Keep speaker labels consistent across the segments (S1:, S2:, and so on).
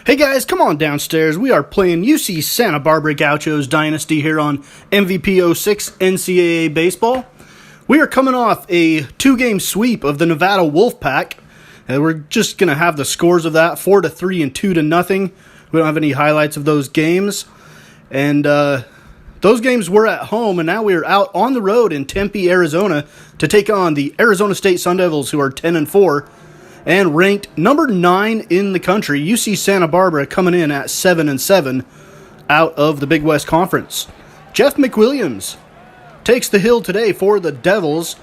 S1: Hey guys, come on downstairs. We are playing UC Santa Barbara Gauchos Dynasty here on MVP 06 NCAA Baseball. We are coming off a 2-game sweep of the Nevada Wolfpack. And we're just going to have the scores of that, 4-3 and 2-0. We don't have any highlights of those games. And those games were at home, and now we are out on the road in Tempe, Arizona to take on the Arizona State Sun Devils, who are 10-4. And ranked number 9 in the country, UC Santa Barbara coming in at 7-7 out of the Big West Conference. Jeff McWilliams takes the hill today for the Devils,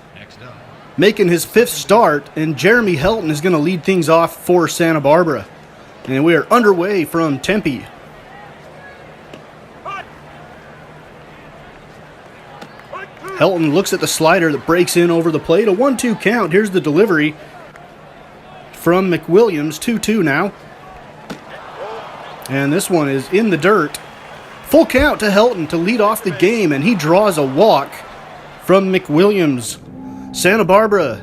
S1: making his 5th start, and Jeremy Helton is going to lead things off for Santa Barbara. And we are underway from Tempe. Helton looks at the slider that breaks in over the plate. A 1-2 count. Here's the delivery from McWilliams, 2-2 now. And this one is in the dirt. Full count to Helton to lead off the game, and he draws a walk from McWilliams. Santa Barbara,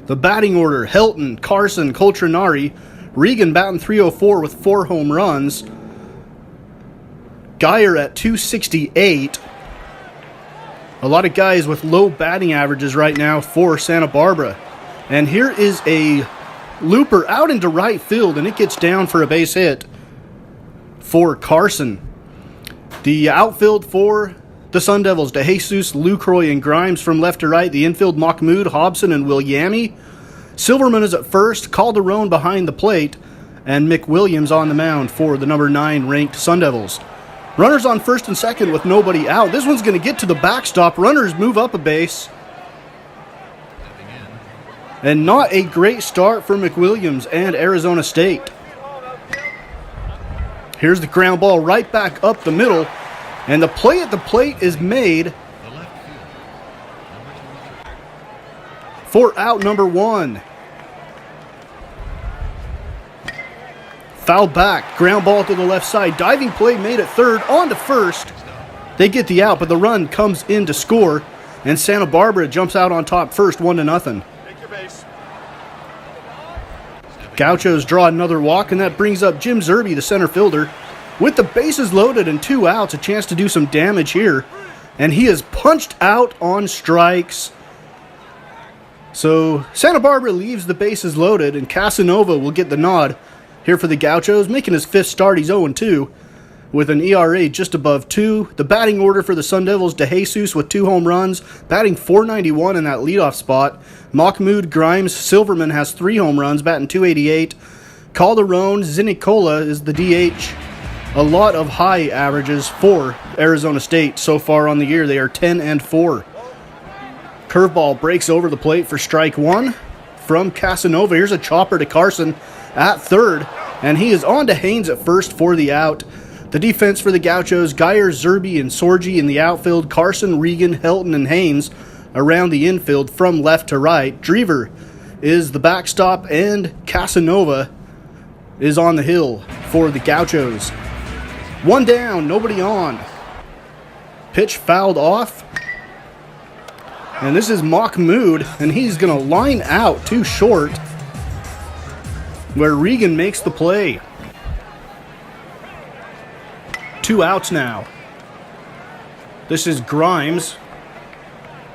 S1: the batting order: Helton, Carson, Coltrinari, Regan batting .304 with 4 home runs. Geyer at .268. A lot of guys with low batting averages right now for Santa Barbara. And here is a looper out into right field, and it gets down for a base hit for Carson. The outfield for the Sun Devils: DeJesus, Lucroy, and Grimes from left to right. The infield: Mahmoud, Hobson, and Williami. Silverman is at first, Calderon behind the plate, and McWilliams on the mound for the number 9 ranked Sun Devils. Runners on first and second with nobody out. This one's going to get to the backstop. Runners move up a base. And not a great start for McWilliams and Arizona State. Here's the ground ball right back up the middle. And the play at the plate is made for out number 1. Foul back, ground ball to the left side. Diving play made at third, on to first. They get the out, but the run comes in to score. And Santa Barbara jumps out on top first, 1-0. Gauchos draw another walk, and that brings up Jim Zerby, the center fielder. With the bases loaded and 2 outs, a chance to do some damage here. And he is punched out on strikes. So Santa Barbara leaves the bases loaded, and Casanova will get the nod here for the Gauchos, making his 5th start. He's 0-2 with an ERA just above 2. The batting order for the Sun Devils: DeJesus with 2 home runs, batting .491 in that leadoff spot. Mahmoud, Grimes, Silverman has 3 home runs, batting .288. Calderon, Zinicola is the DH. A lot of high averages for Arizona State so far on the year. They are 10-4. Curveball breaks over the plate for strike 1 from Casanova. Here's a chopper to Carson at third, and he is on to Haynes at first for the out. The defense for the Gauchos: Geyer, Zerby, and Sorgi in the outfield. Carson, Regan, Helton, and Haynes around the infield from left to right. Drever is the backstop, and Casanova is on the hill for the Gauchos. 1 down, nobody on. Pitch fouled off. And this is Mahmoud, and he's going to line out too short, where Regan makes the play. 2 outs now. This is Grimes.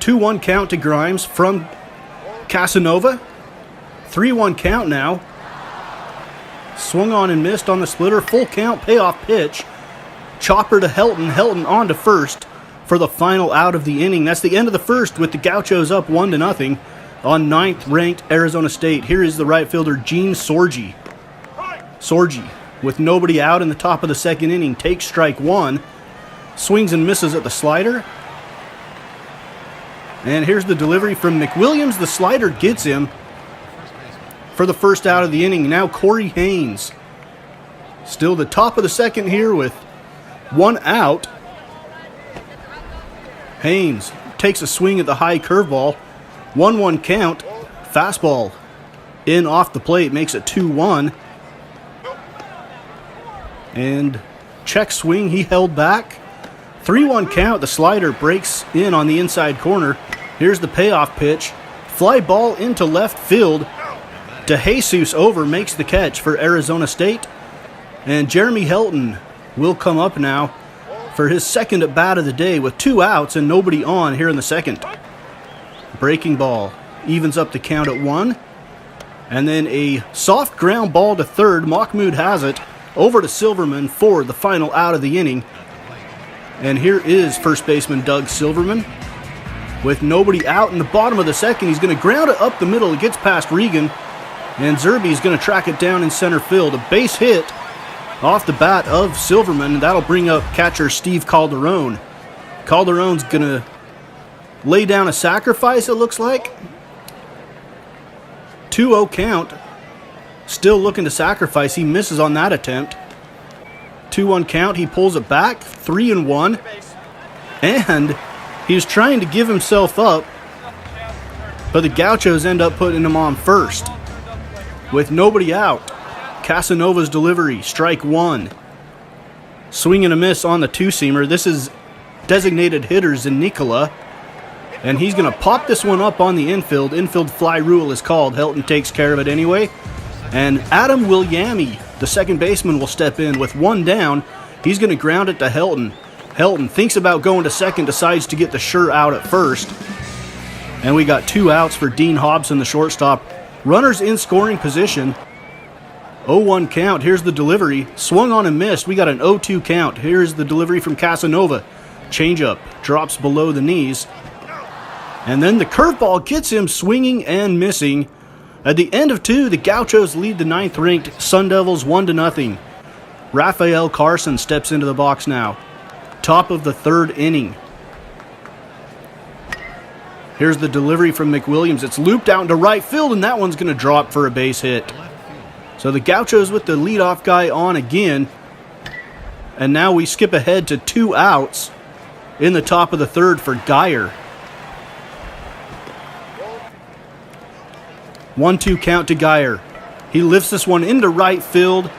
S1: 2-1 count to Grimes from Casanova. 3-1 count now. Swung on and missed on the splitter. Full count, payoff pitch. Chopper to Helton. Helton on to first for the final out of the inning. That's the end of the first, with the Gauchos up 1-0 on 9th ranked Arizona State. Here is the right fielder, Gene Sorgi. Sorgi, with nobody out in the top of the second inning, takes strike 1. Swings and misses at the slider. And here's the delivery from McWilliams. The slider gets him for the first out of the inning. Now Corey Haynes. Still the top of the second here with 1 out. Haynes takes a swing at the high curveball. 1-1 count. Fastball in off the plate, makes it 2-1. And check swing, he held back. 3-1 count. The slider breaks in on the inside corner. Here's the payoff pitch. Fly ball into left field. DeJesus over, makes the catch for Arizona State. And Jeremy Helton will come up now for his second at bat of the day with 2 outs and nobody on here in the second. Breaking ball evens up the count at 1. And then a soft ground ball to third. Mahmoud has it over to Silverman for the final out of the inning. And here is first baseman Doug Silverman with nobody out in the bottom of the second. He's going to ground it up the middle. It gets past Regan. And Zerbe's going to track it down in center field. A base hit off the bat of Silverman. And that'll bring up catcher Steve Calderon. Calderon's going to lay down a sacrifice, it looks like. 2-0 count. Still looking to sacrifice. He misses on that attempt. 2-1 count. He pulls it back. 3-1. And he's trying to give himself up, but the Gauchos end up putting him on first. With nobody out, Casanova's delivery, strike 1. Swing and a miss on the two-seamer. This is designated hitter Nicola. And he's going to pop this one up on the infield. Infield fly rule is called. Helton takes care of it anyway. And Adam Williami, the second baseman, will step in with 1 down. He's going to ground it to Helton. Helton thinks about going to second, decides to get the sure out at first. And we got 2 outs for Dean Hobson, the shortstop. Runners in scoring position. 0-1 count. Here's the delivery. Swung on and missed. We got an 0-2 count. Here's the delivery from Casanova. Changeup drops below the knees. And then the curveball gets him swinging and missing. At the end of 2, the Gauchos lead the 9th-ranked Sun Devils 1-0. Rafael Carson steps into the box now. Top of the 3rd inning. Here's the delivery from McWilliams. It's looped out into right field, and that one's going to drop for a base hit. So the Gauchos with the leadoff guy on again. And now we skip ahead to 2 outs in the top of the 3rd for Geyer. 1-2 count to Geyer. He lifts this one into right field.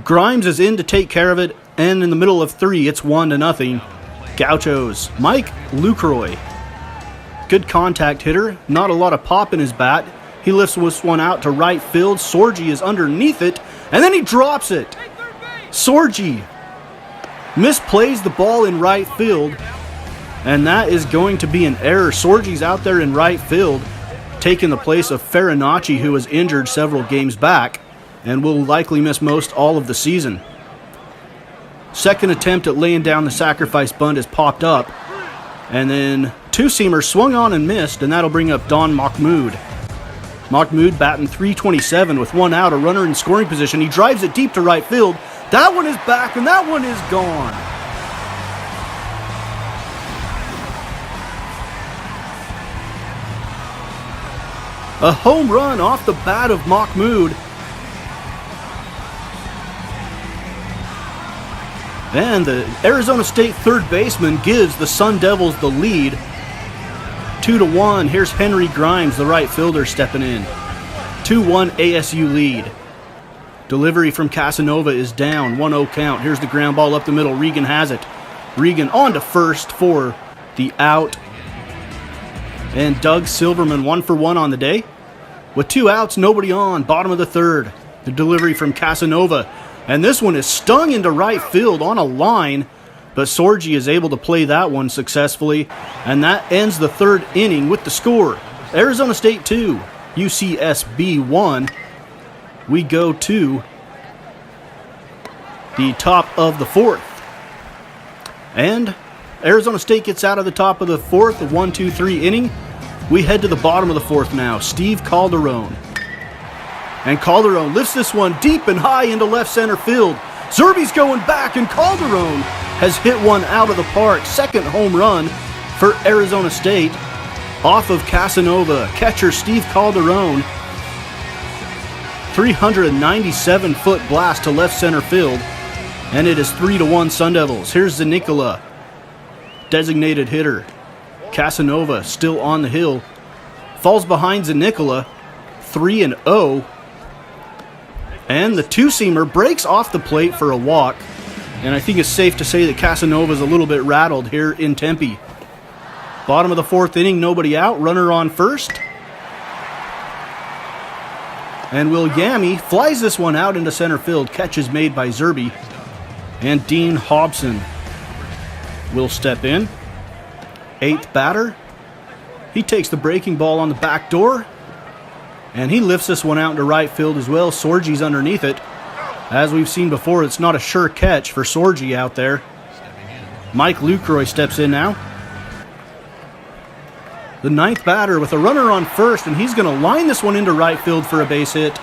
S1: Grimes is in to take care of it. And in the middle of 3, it's 1-0. Gauchos. Mike Lucroy. Good contact hitter. Not a lot of pop in his bat. He lifts this one out to right field. Sorgi is underneath it. And then he drops it. Sorgi misplays the ball in right field. And that is going to be an error. Sorgi's out there in right field, taking the place of Farinacci, who was injured several games back and will likely miss most all of the season. Second attempt at laying down the sacrifice bunt is popped up. And then two-seamer swung on and missed, and that'll bring up Don Mahmoud. Mahmoud batting .327 with 1 out, a runner in scoring position. He drives it deep to right field. That one is back, and that one is gone. A home run off the bat of Mahmoud. And the Arizona State third baseman gives the Sun Devils the lead. 2-1. Here's Henry Grimes, the right fielder, stepping in. 2-1 ASU lead. Delivery from Casanova is down. 1-0 count. Here's the ground ball up the middle. Regan has it. Regan on to first for the out. And Doug Silverman 1 for 1 on the day. With 2 outs, nobody on. Bottom of the 3rd. The delivery from Casanova. And this one is stung into right field on a line, but Sorgi is able to play that one successfully. And that ends the 3rd inning with the score. Arizona State 2, UCSB 1. We go to the top of the 4th. And Arizona State gets out of the top of the 4th, the 1-2-3 inning. We head to the bottom of the 4th now. Steve Calderon. And Calderon lifts this one deep and high into left center field. Zerbe's going back, and Calderon has hit one out of the park. Second home run for Arizona State off of Casanova. Catcher Steve Calderon. 397-foot blast to left center field. And it is 3-1 Sun Devils. Here's Zanicola, designated hitter. Casanova still on the hill. Falls behind Zanicola. 3-0. And the two-seamer breaks off the plate for a walk. And I think it's safe to say that Casanova is a little bit rattled here in Tempe. Bottom of the 4th inning, nobody out. Runner on first. And Williami flies this one out into center field. Catch is made by Zerby. And Dean Hobson will step in. 8th batter. He takes the breaking ball on the back door. And he lifts this one out into right field as well. Sorgi's underneath it. As we've seen before, it's not a sure catch for Sorgi out there. Mike Lucroy steps in now. The 9th batter with a runner on first, and he's going to line this one into right field for a base hit.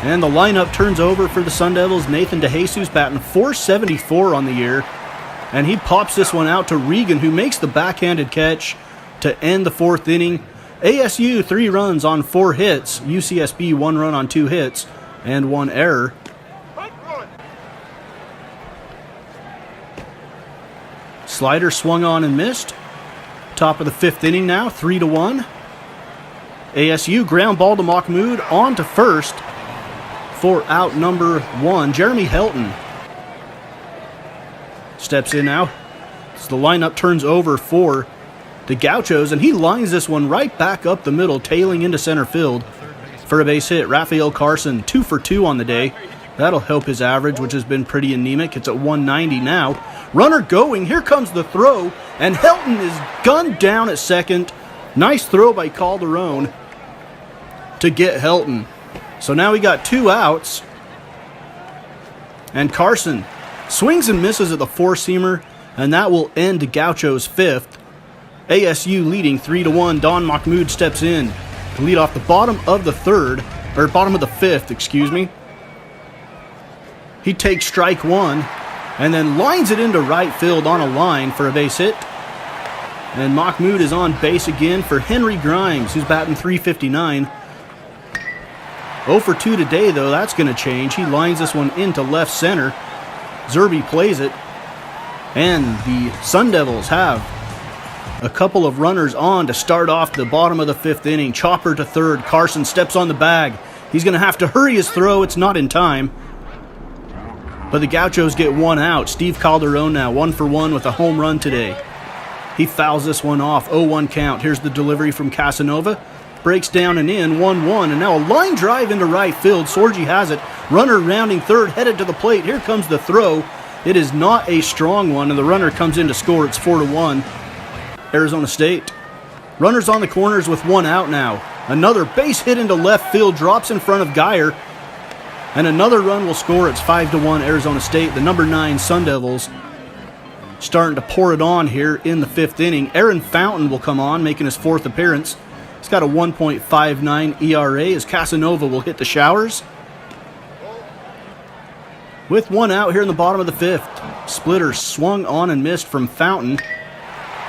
S1: And the lineup turns over for the Sun Devils. Nathan DeJesus batting .474 on the year. And he pops this one out to Regan, who makes the backhanded catch to end the 4th inning. ASU 3 runs on 4 hits. UCSB 1 run on 2 hits and 1 error. Slider swung on and missed. Top of the 5th inning now, 3-1. ASU ground ball to Mahmoud on to first for out number 1. Jeremy Helton steps in now. So the lineup turns over for the Gauchos, and he lines this one right back up the middle, tailing into center field for a base hit. Rafael Carson, 2 for 2 on the day. That'll help his average, which has been pretty anemic. It's at 190 now. Runner going. Here comes the throw. And Helton is gunned down at second. Nice throw by Calderon to get Helton. So now we got 2 outs. And Carson swings and misses at the 4-seamer. And that will end the Gauchos' 5th. ASU leading 3-1. Don Mahmoud steps in to lead off the bottom of the 5th, excuse me. He takes strike 1 and then lines it into right field on a line for a base hit. And Mahmoud is on base again for Henry Grimes, who's batting .359. 0 for 2 today, though. That's going to change. He lines this one into left center. Zerby plays it. And the Sun Devils have a couple of runners on to start off the bottom of the 5th inning. Chopper to third. Carson steps on the bag. He's going to have to hurry his throw. It's not in time. But the Gauchos get 1 out. Steve Calderon now 1 for 1 with a home run today. He fouls this one off. 0-1 count. Here's the delivery from Casanova. Breaks down and in. 1-1. And now a line drive into right field. Sorgi has it. Runner rounding third. Headed to the plate. Here comes the throw. It is not a strong one. And the runner comes in to score. It's 4-1. Arizona State. Runners on the corners with 1 out now. Another base hit into left field. Drops in front of Geyer. And another run will score. It's 5-1 Arizona State. The number 9 Sun Devils starting to pour it on here in the 5th inning. Aaron Fountain will come on, making his 4th appearance. He's got a 1.59 ERA as Casanova will hit the showers. With 1 out here in the bottom of the 5th. Splitter swung on and missed from Fountain.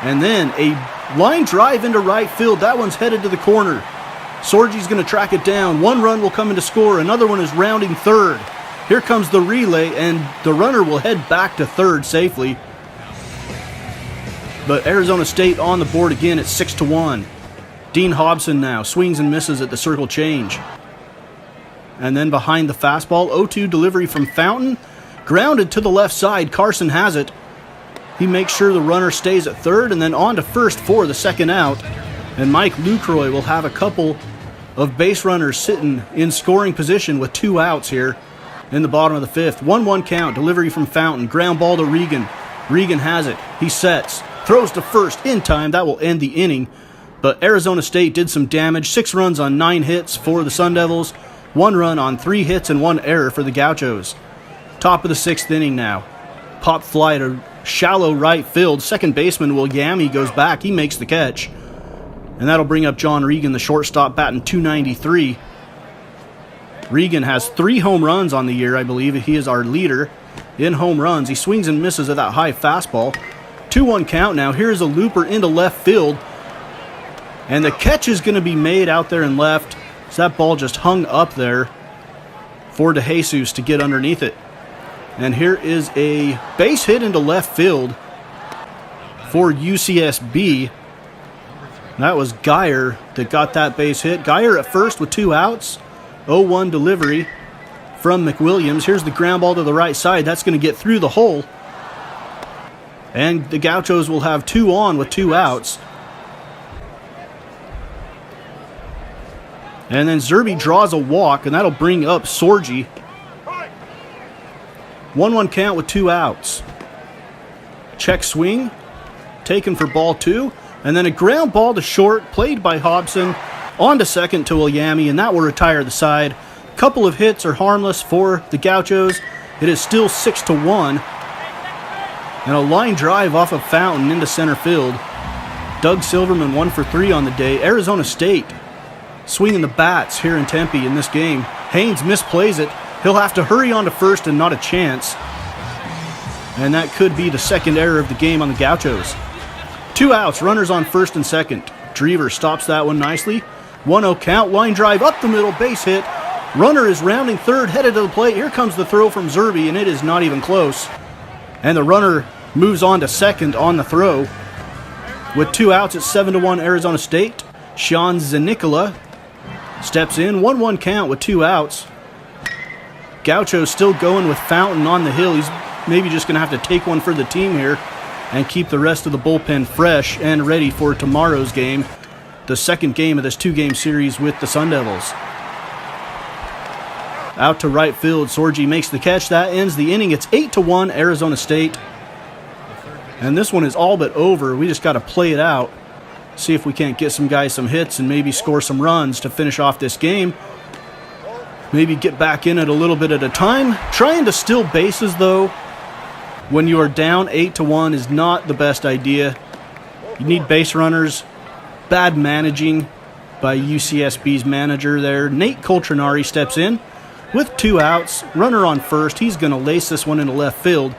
S1: And then a line drive into right field. That one's headed to the corner. Sorgi's going to track it down. 1 run will come in to score. Another one is rounding third. Here comes the relay, and the runner will head back to third safely. But Arizona State on the board again at 6-1. Dean Hobson now swings and misses at the circle change. And then behind the fastball, 0-2 delivery from Fountain. Grounded to the left side. Carson has it. He makes sure the runner stays at third, and then on to first for the 2nd out. And Mike Lucroy will have a couple of base runners sitting in scoring position with 2 outs here in the bottom of the 5th. 1-1 count, delivery from Fountain, ground ball to Regan. Regan has it. He sets, throws to first in time. That will end the inning. But Arizona State did some damage. 6 runs on 9 hits for the Sun Devils. 1 run on 3 hits and 1 error for the Gauchos. Top of the 6th inning now. Pop fly to shallow right field. Second baseman Williami goes back. He makes the catch. And that'll bring up John Regan, the shortstop, batting .293. Regan has 3 home runs on the year, I believe. He is our leader in home runs. He swings and misses at that high fastball. 2-1 count now. Here's a looper into left field. And the catch is going to be made out there in left. So that ball just hung up there for DeJesus to get underneath it. And here is a base hit into left field for UCSB. That was Geyer that got that base hit. Geyer at first with 2 outs. 0-1 delivery from McWilliams. Here's the ground ball to the right side. That's going to get through the hole. And the Gauchos will have 2 on with 2 outs. And then Zerbe draws a walk, and that'll bring up Sorgi. 1-1 count with 2 outs. Check swing, taken for ball 2. And then a ground ball to short, played by Hobson. On to second to Williami, and that will retire the side. Couple of hits are harmless for the Gauchos. It is still 6-1. And a line drive off of Fountain into center field. Doug Silverman 1 for 3 on the day. Arizona State swinging the bats here in Tempe in this game. Haynes misplays it. He'll have to hurry on to first and not a chance. And that could be the second error of the game on the Gauchos. 2 outs, runners on first and second. Drever stops that one nicely. 1-0 count, line drive up the middle, base hit. Runner is rounding third, headed to the plate. Here comes the throw from Zerbe, and it is not even close. And the runner moves on to second on the throw. With 2 outs, it's 7-1 Arizona State. Sean Zanicola steps in. 1-1 count with 2 outs. Gaucho still going with Fountain on the hill. He's maybe just going to have to take one for the team here and keep the rest of the bullpen fresh and ready for tomorrow's game, the second game of this 2-game series with the Sun Devils. Out to right field, Sorgi makes the catch. That ends the inning. It's 8-1 Arizona State. And this one is all but over. We just got to play it out, see if we can't get some guys some hits and maybe score some runs to finish off this game. Maybe get back in it a little bit at a time. Trying to steal bases, though, when you are down 8-1 is not the best idea. You need base runners. Bad managing by UCSB's manager there. Nate Coltrinari steps in with 2 outs. Runner on first. He's going to lace this one into left field.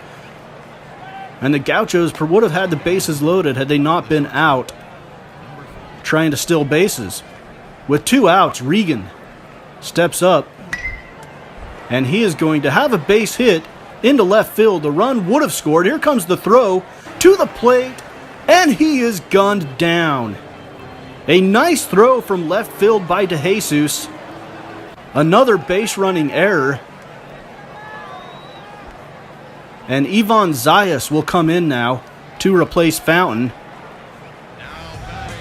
S1: And the Gauchos would have had the bases loaded had they not been out trying to steal bases. With 2 outs, Regan steps up, and he is going to have a base hit into left field. The run would have scored. Here comes the throw to the plate, and he is gunned down. A nice throw from left field by DeJesus. Another base running error. And Ivan Zayas will come in now to replace Fountain,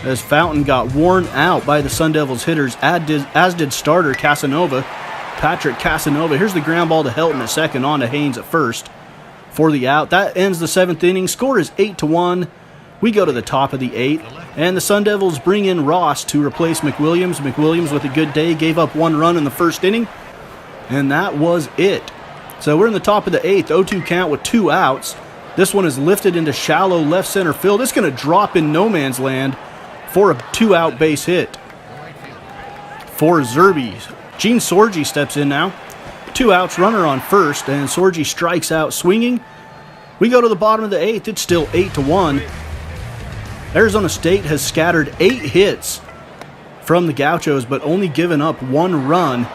S1: as Fountain got worn out by the Sun Devils hitters, as did starter Casanova, Patrick Casanova. Here's the ground ball to Helton at second, on to Haynes at first for the out. That ends the 7th inning. Score is 8-1. We go to the top of the 8th, and the Sun Devils bring in Ross to replace McWilliams. McWilliams with a good day, gave up 1 run in the first inning, and that was it. So we're in the top of the 8th, 0-2 count with 2 outs. This one is lifted into shallow left center field. It's going to drop in no man's land for a 2-out base hit for Zerbe. Gene Sorgi steps in now. 2 outs, runner on first, and Sorgi strikes out swinging. We go to the bottom of the 8th. It's still 8-1. Arizona State has scattered 8 hits from the Gauchos, but only given up 1 run.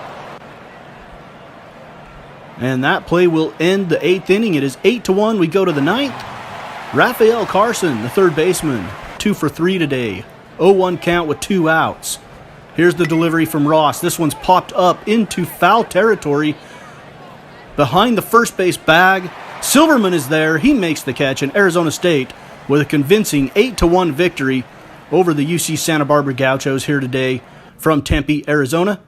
S1: And that play will end the 8th inning. It is 8-1. We go to the 9th. Rafael Carson, the third baseman, 2 for 3 today. 0-1 count with 2 outs. Here's the delivery from Ross. This one's popped up into foul territory behind the first base bag. Silverman is there. He makes the catch, and Arizona State with a convincing 8-1 victory over the UC Santa Barbara Gauchos here today from Tempe, Arizona.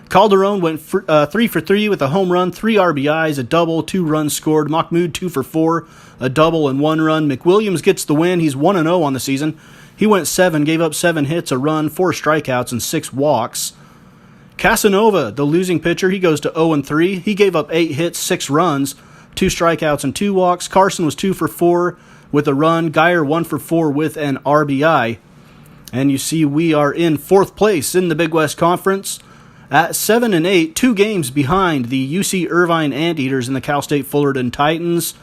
S1: Calderon went 3 for 3 with a home run, 3 RBIs, a double, 2 runs scored. Mahmoud 2 for 4, a double and 1 run. McWilliams gets the win. He's 1-0 on the season. He went 7, gave up 7 hits, a run, 4 strikeouts, and 6 walks. Casanova, the losing pitcher, he goes to 0-3. He gave up 8 hits, 6 runs, 2 strikeouts, and 2 walks. Carson was 2 for 4 with a run. Geyer 1 for 4 with an RBI. And you see we are in 4th place in the Big West Conference at 7-8, 2 games behind the UC Irvine Anteaters and the Cal State Fullerton Titans.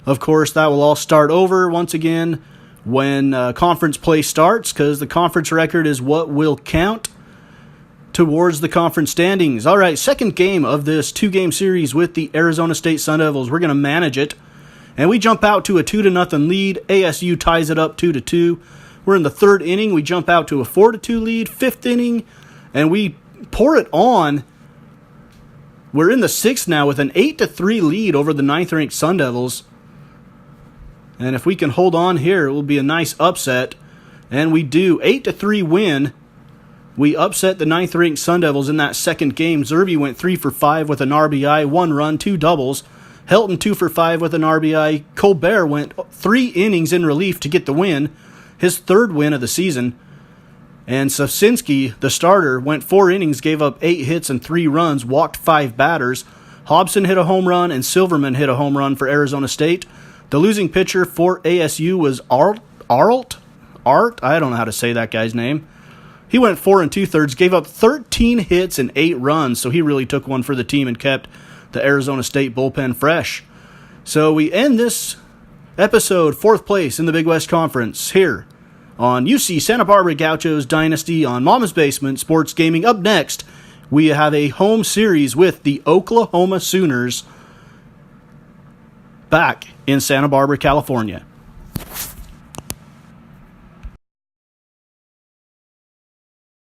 S1: Of course, that will all start over once again when conference play starts, because the conference record is what will count towards the conference standings. All right, second game of this 2-game series with the Arizona State Sun Devils. We're going to manage it, and we jump out to a 2-0 lead. ASU ties it up 2-2. We're in the 3rd inning. We jump out to a 4-2 lead. 5th inning, and we pour it on. We're in the 6th now with an 8-3 lead over the 9th-ranked Sun Devils. And if we can hold on here, it will be a nice upset. And we do. 8-3 win We upset the 9th-ranked Sun Devils in that second game. Zerby went 3 for 5 with an RBI, 1 run, 2 doubles. Helton 2 for 5 with an RBI. Colbert went 3 innings in relief to get the win, his 3rd win of the season. And Sawczynski, the starter, went 4 innings, gave up 8 hits and 3 runs, walked 5 batters. Hobson hit a home run and Silverman hit a home run for Arizona State. The losing pitcher for ASU was Art? I don't know how to say that guy's name. He went 4 2/3, gave up 13 hits and 8 runs, so he really took one for the team and kept the Arizona State bullpen fresh. So we end this episode 4th place in the Big West Conference here on UC Santa Barbara Gauchos Dynasty on Mama's Basement Sports Gaming. Up next, we have a home series with the Oklahoma Sooners back in Santa Barbara, California.